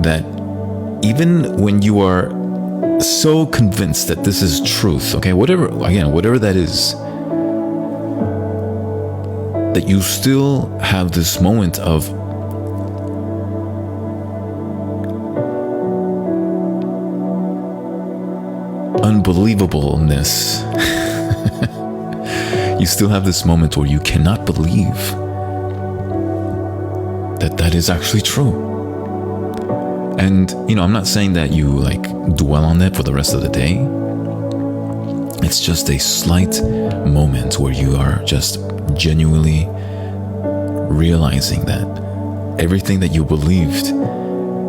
that even when you are so convinced that this is truth, okay, whatever that is, that you still have this moment of unbelievableness. You still have this moment where you cannot believe that that is actually true. And, I'm not saying that you dwell on that for the rest of the day. It's just a slight moment where you are just genuinely realizing that everything that you believed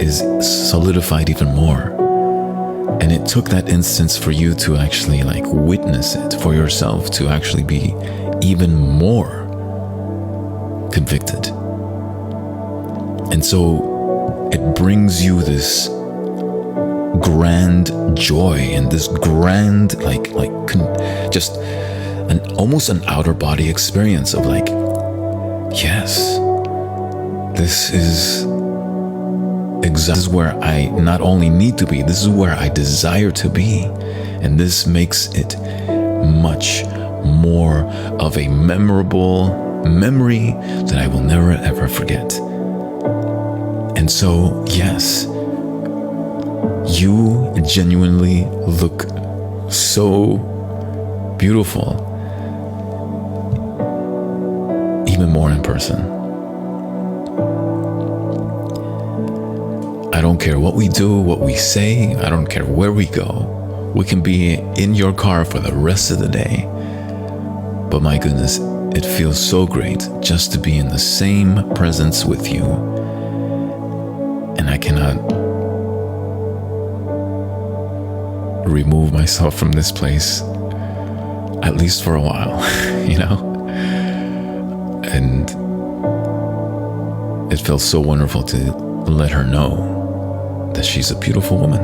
is solidified even more. And it took that instance for you to actually witness it for yourself, to actually be even more convicted. And so it brings you this grand joy and this grand, just almost an outer body experience of yes, this is where I not only need to be, this is where I desire to be. And this makes it much more of a memorable memory that I will never ever forget. And so, yes, you genuinely look so beautiful, even more in person. I don't care what we do, what we say, I don't care where we go. We can be in your car for the rest of the day. But my goodness, it feels so great just to be in the same presence with you. And I cannot remove myself from this place, at least for a while, And it feels so wonderful to let her know that she's a beautiful woman,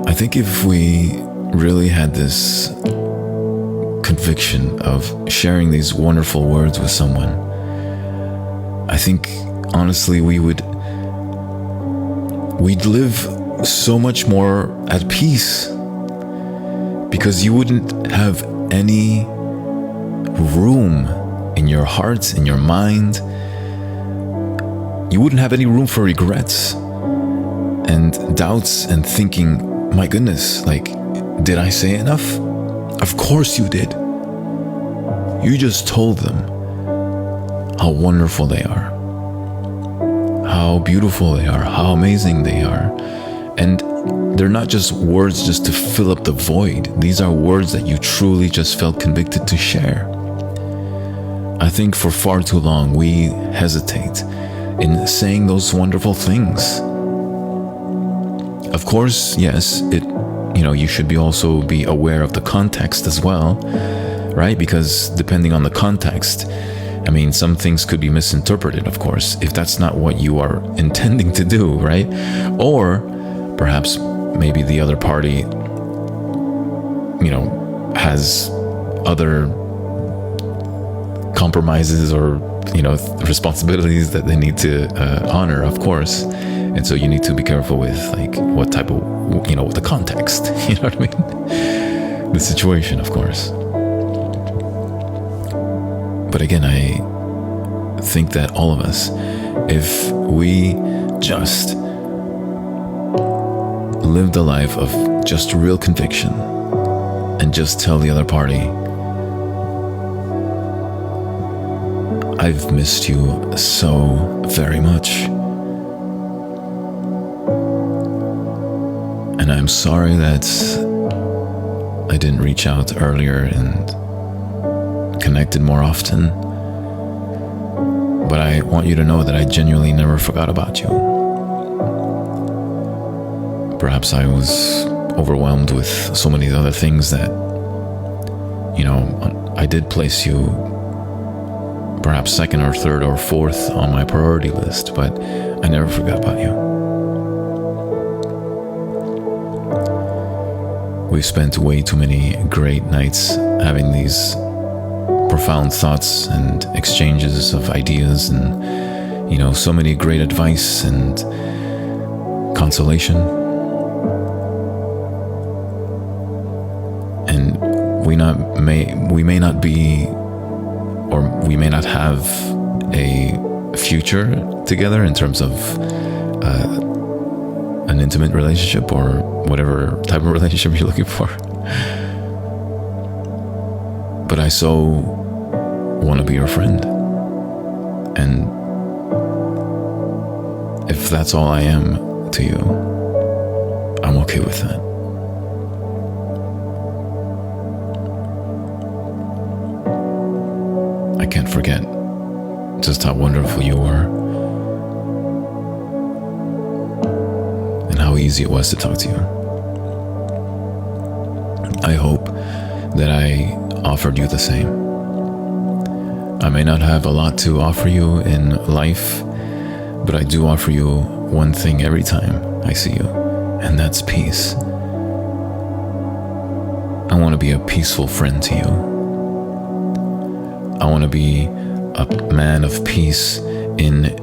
I think if we really had this conviction of sharing these wonderful words with someone, I think honestly we'd live so much more at peace, because you wouldn't have any room in your heart, in your mind. You wouldn't have any room for regrets and doubts and thinking, my goodness, did I say enough? Of course you did. You just told them how wonderful they are, how beautiful they are, how amazing they are. And they're not just words just to fill up the void. These are words that you truly just felt convicted to share. I think for far too long we hesitate in saying those wonderful things. Of course, yes, you should also be aware of the context as well, right? Because depending on the context, some things could be misinterpreted, of course, if that's not what you are intending to do, right? Or perhaps maybe the other party, has other compromises or, responsibilities that they need to honor, of course. And so you need to be careful with what type of, the context, what I mean? The situation, of course. But again, I think that all of us, if we just lived a life of just real conviction and just tell the other party, I've missed you so very much. And I'm sorry that I didn't reach out earlier and connected more often. But I want you to know that I genuinely never forgot about you. Perhaps I was overwhelmed with so many other things that, I did place you perhaps second or third or fourth on my priority list, but I never forgot about you. We've spent way too many great nights having these profound thoughts and exchanges of ideas and, so many great advice and consolation. And we may not be, or we may not have a future together in terms of an intimate relationship or whatever type of relationship you're looking for. But I so want to be your friend. And if that's all I am to you, I'm okay with that. I can't forget just how wonderful you were and how easy it was to talk to you. I hope that I offered you the same. I may not have a lot to offer you in life, but I do offer you one thing every time I see you, and that's peace. I want to be a peaceful friend to you. I want to be a man of peace in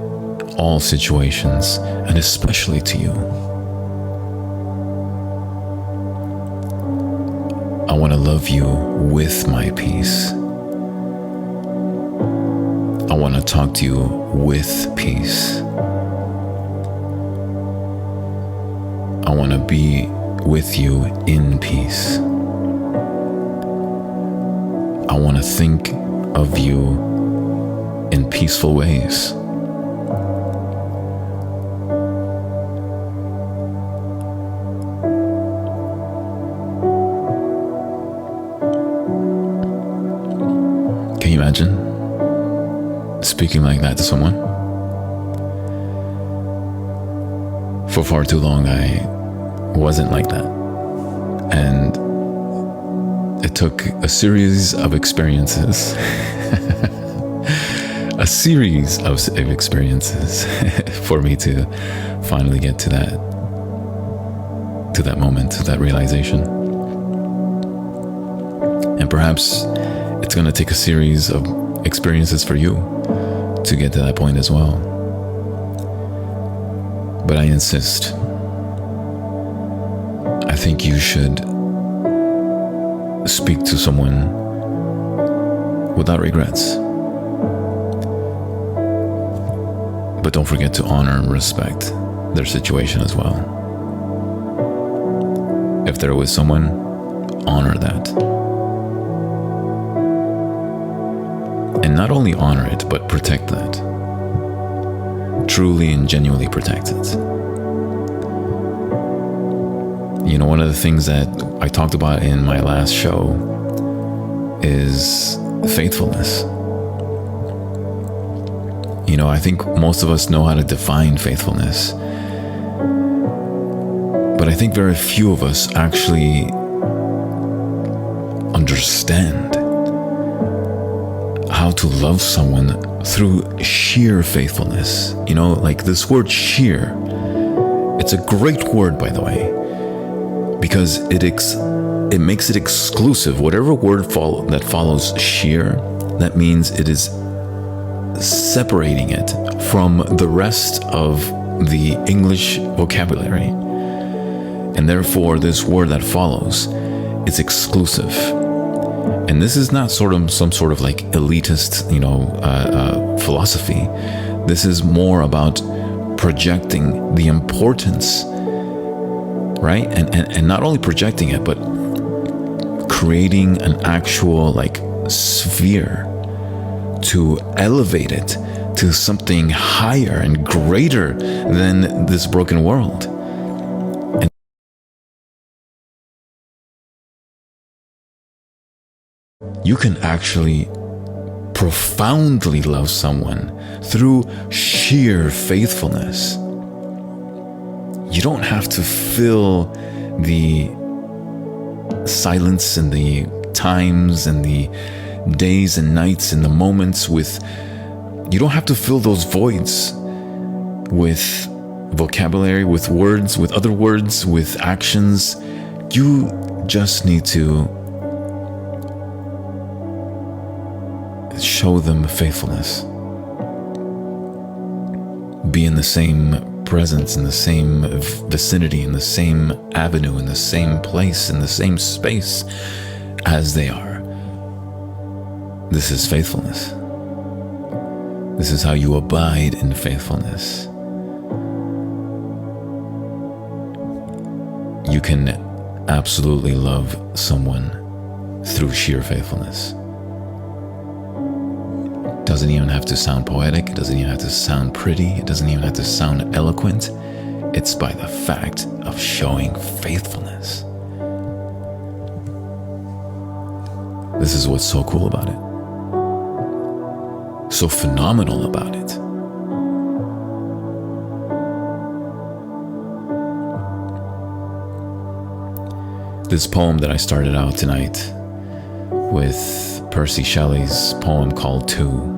all situations, and especially to you. I want to love you with my peace. I want to talk to you with peace. I want to be with you in peace. I want to think of you in peaceful ways. Can you imagine speaking like that to someone? For far too long, I wasn't like that. And it took a series of experiences, for me to finally get to that moment, to that realization. And perhaps it's going to take a series of experiences for you to get to that point as well. But I insist. I think you should speak to someone without regrets. But don't forget to honor and respect their situation as well. If they're with someone, honor that. And not only honor it, but protect that. Truly and genuinely protect it. One of the things that I talked about in my last show is faithfulness. I think most of us know how to define faithfulness. But I think very few of us actually understand how to love someone through sheer faithfulness. Like this word sheer, it's a great word, by the way, because it makes it exclusive. Whatever word that follows sheer, that means it is separating it from the rest of the English vocabulary. And therefore, this word that follows is exclusive. And this is not some sort of like elitist, philosophy. This is more about projecting the importance, right? And not only projecting it, but creating an actual like sphere to elevate it to something higher and greater than this broken world. And you can actually profoundly love someone through sheer faithfulness. You don't have to fill the silence and the times and the days and nights and the moments you don't have to fill those voids with vocabulary, with words, with other words, with actions. You just need to show them faithfulness. Be in the same presence, in the same vicinity, in the same avenue, in the same place, in the same space as they are. This is faithfulness. This is how you abide in faithfulness. You can absolutely love someone through sheer faithfulness. It doesn't even have to sound poetic. It doesn't even have to sound pretty. It doesn't even have to sound eloquent. It's by the fact of showing faithfulness. This is what's so cool about it. So phenomenal about it. This poem that I started out tonight with Percy Shelley's poem called Two.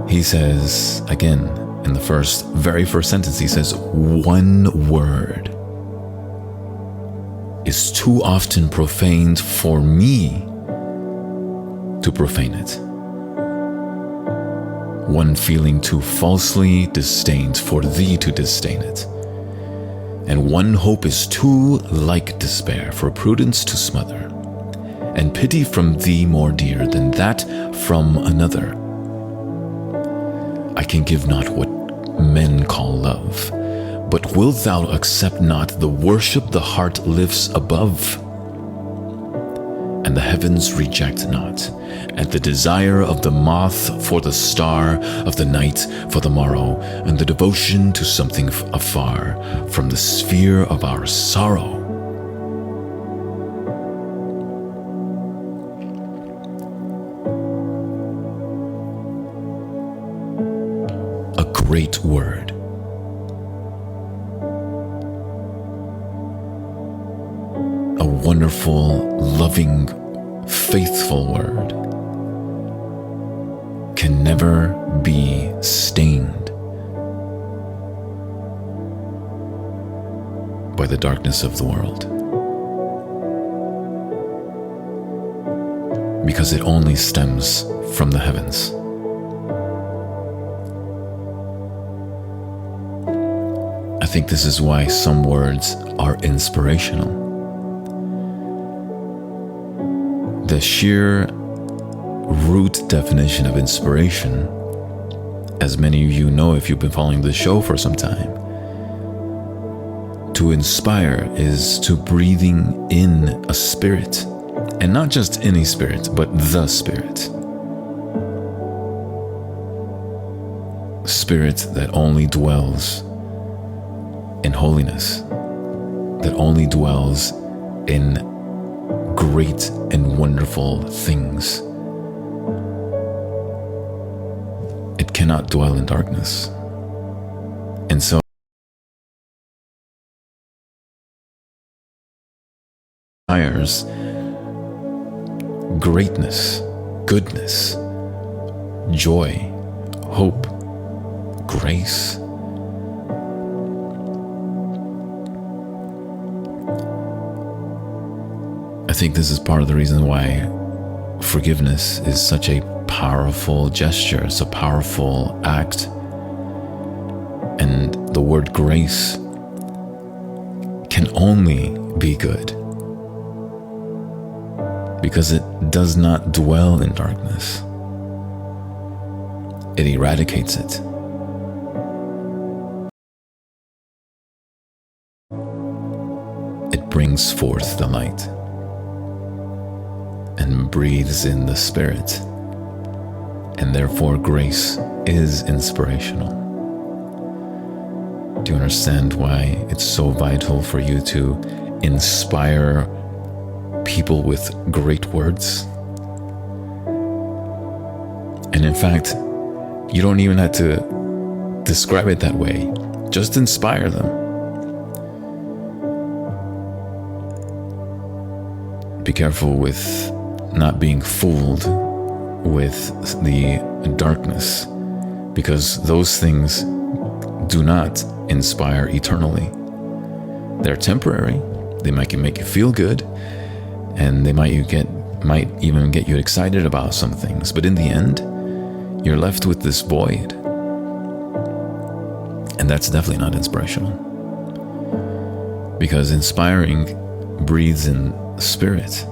He says, again, in the very first sentence, he says, one word is too often profaned for me to profane it. One feeling too falsely disdained for thee to disdain it. And one hope is too like despair for prudence to smother, and pity from thee more dear than that from another. I can give not what men call love, but wilt thou accept not the worship the heart lifts above? And the heavens reject not, and the desire of the moth for the star, of the night for the morrow, and the devotion to something afar from the sphere of our sorrow. A great word. A wonderful, loving, faithful word can never be stained by the darkness of the world, because it only stems from the heavens. I think this is why some words are inspirational. The sheer root definition of inspiration, as many of you know if you've been following the show for some time, to inspire is to breathing in a spirit, and not just any spirit, but the spirit. Spirit that only dwells in holiness, that only dwells in great and wonderful things. It cannot dwell in darkness. And so inspires greatness, goodness, joy, hope, grace. I think this is part of the reason why forgiveness is such a powerful gesture. It's a powerful act. And the word grace can only be good because it does not dwell in darkness. It eradicates it. It brings forth the light and breathes in the Spirit, and therefore grace is inspirational. Do you understand why it's so vital for you to inspire people with great words? And in fact, you don't even have to describe it that way. Just inspire them. Be careful with not being fooled with the darkness, because those things do not inspire eternally. They're temporary. They might make you feel good, and they might might even get you excited about some things, but in the end, you're left with this void. And that's definitely not inspirational. Because inspiring breathes in spirit.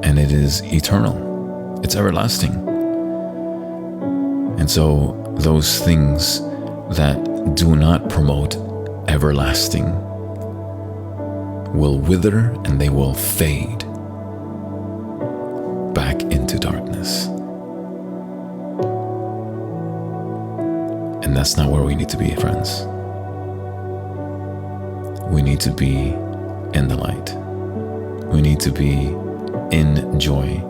And it is eternal. It's everlasting. And so those things that do not promote everlasting will wither and they will fade back into darkness. And that's not where we need to be, friends. We need to be in the light. We need to be in joy.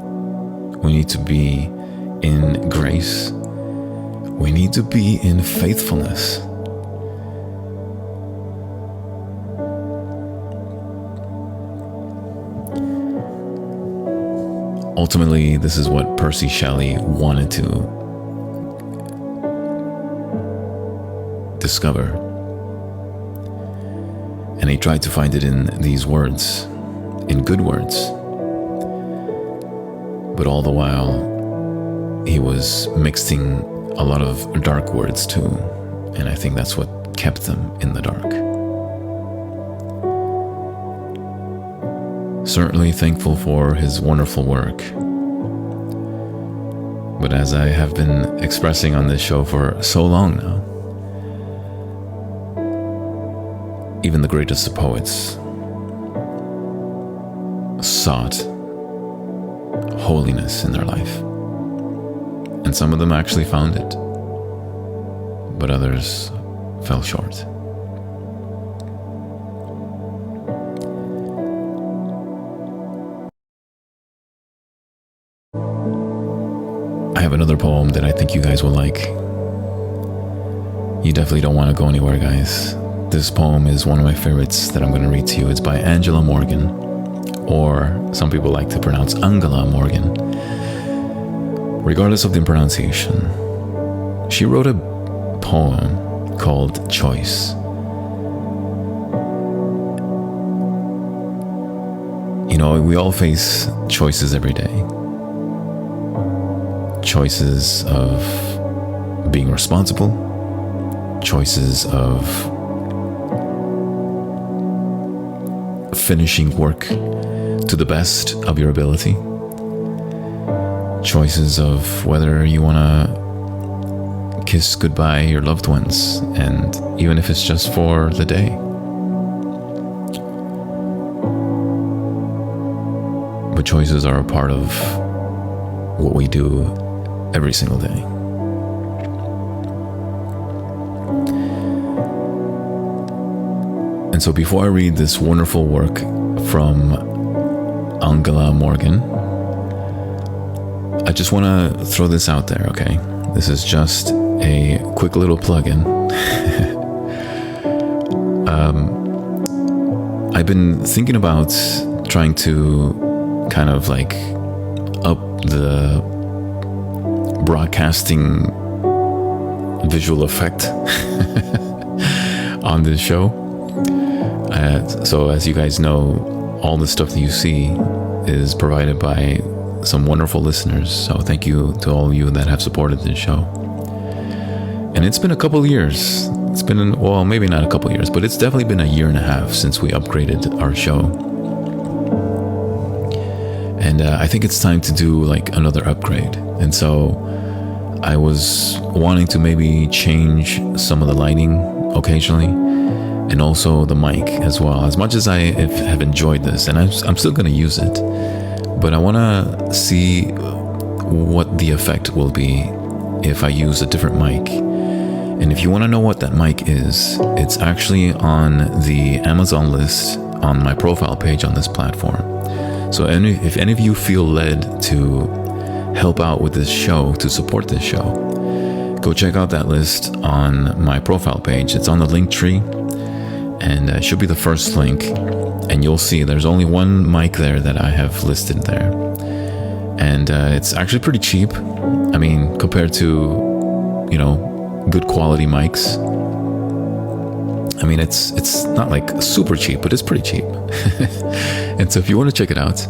We need to be in grace. We need to be in faithfulness. Ultimately, this is what Percy Shelley wanted to discover. And he tried to find it in these words, in good words. But all the while, he was mixing a lot of dark words too. And I think that's what kept them in the dark. Certainly thankful for his wonderful work. But as I have been expressing on this show for so long now, even the greatest of poets sought holiness in their life. And some of them actually found it, but others fell short. I have another poem that I think you guys will like. You definitely don't want to go anywhere, guys. This poem is one of my favorites that I'm going to read to you. It's by Angela Morgan, or some people like to pronounce Angela Morgan. Regardless of the pronunciation, she wrote a poem called Choice. You know, we all face choices every day. Choices of being responsible, choices of finishing work to the best of your ability, choices of whether you want to kiss goodbye your loved ones, and even if it's just for the day. But choices are a part of what we do every single day. And so before I read this wonderful work from Angela Morgan, I just want to throw this out there, okay? This is just a quick little plug-in. I've been thinking about trying to kind of like up the broadcasting visual effect on this show. So as you guys know, all the stuff that you see is provided by some wonderful listeners. So thank you to all of you that have supported this show. And it's been a couple years. It's been, well, maybe not a couple years, but it's definitely been a year and a half since we upgraded our show. And I think it's time to do like another upgrade. And so I was wanting to maybe change some of the lighting occasionally, and also the mic as well. As much as I have enjoyed this, and I'm still going to use it, but I want to see what the effect will be if I use a different mic. And if you want to know what that mic is, it's actually on the Amazon list on my profile page on this platform. So if any of you feel led to help out with this show, to support this show, go check out that list on my profile page. It's on the link tree, and it should be the first link. And you'll see there's only one mic there that I have listed there. And it's actually pretty cheap. I mean, compared to, you know, good quality mics. I mean, it's not like super cheap, but it's pretty cheap. And so if you want to check it out,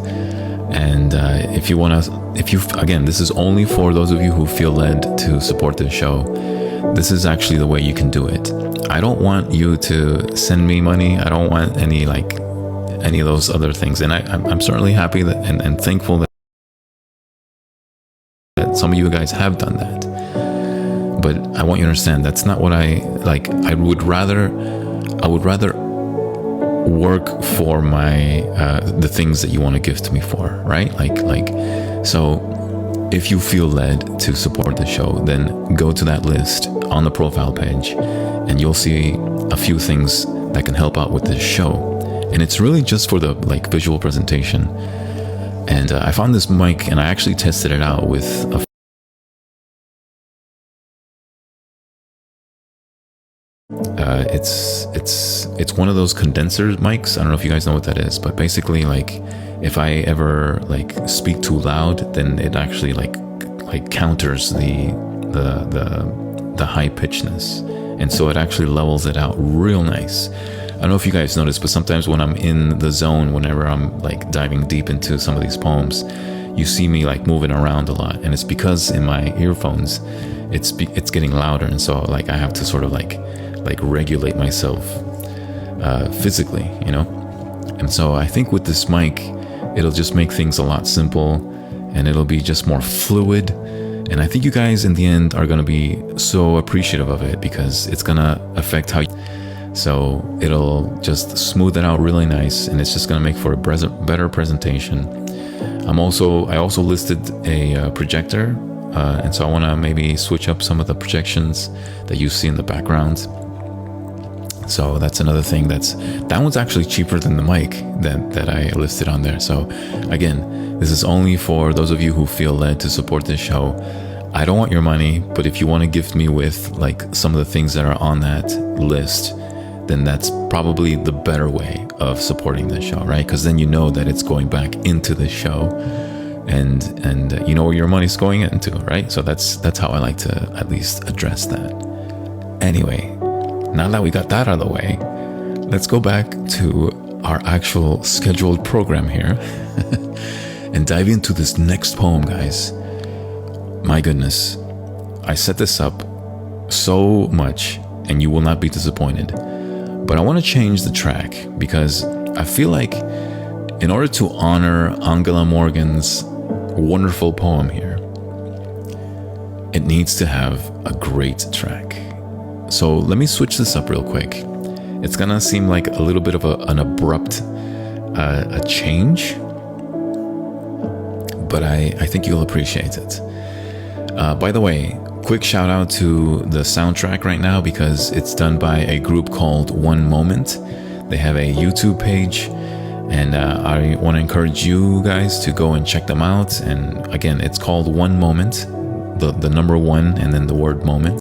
And again, this is only for those of you who feel led to support this show. This is actually the way you can do it. I don't want you to send me money. I don't want any of those other things. And I'm certainly happy that and thankful that some of you guys have done that. But I want you to understand that's not what I like. I would rather work for my the things that you want to give to me for, right? So if you feel led to support the show, then go to that list on the profile page and you'll see a few things that can help out with this show. And it's really just for the visual presentation. And I found this mic and I actually tested it out with it's one of those condenser mics. I don't know if you guys know what that is, but basically if I ever speak too loud, then it actually counters the high pitchedness, and so it actually levels it out real nice. I don't know if you guys noticed, but sometimes when I'm in the zone, whenever I'm diving deep into some of these poems, you see me moving around a lot, and it's because in my earphones it's getting louder, and so I have to sort of regulate myself physically, and so I think with this mic it'll just make things a lot simple, and it'll be just more fluid, and I think you guys in the end are going to be so appreciative of it because it's going to affect how so it'll just smooth it out really nice, and it's just going to make for a better presentation. I also listed a projector, and so I want to maybe switch up some of the projections that you see in the background. So that's another thing that one's actually cheaper than the mic that I listed on there. So again, this is only for those of you who feel led to support this show. I don't want your money, but if you want to gift me with some of the things that are on that list, then that's probably the better way of supporting this show, right? Because then you know that it's going back into the show, and you know where your money's going into, right? So that's how I like to at least address that. Anyway, now that we got that out of the way, let's go back to our actual scheduled program here and dive into this next poem, guys. My goodness, I set this up so much and you will not be disappointed. But I want to change the track because I feel like in order to honor Angela Morgan's wonderful poem here, it needs to have a great track. So let me switch this up real quick. It's gonna seem like a little bit of an abrupt a change, but I think you'll appreciate it. By the way, quick shout out to the soundtrack right now because it's done by a group called One Moment. They have a YouTube page, and I want to encourage you guys to go and check them out. And again, it's called One Moment, the number one and then the word moment.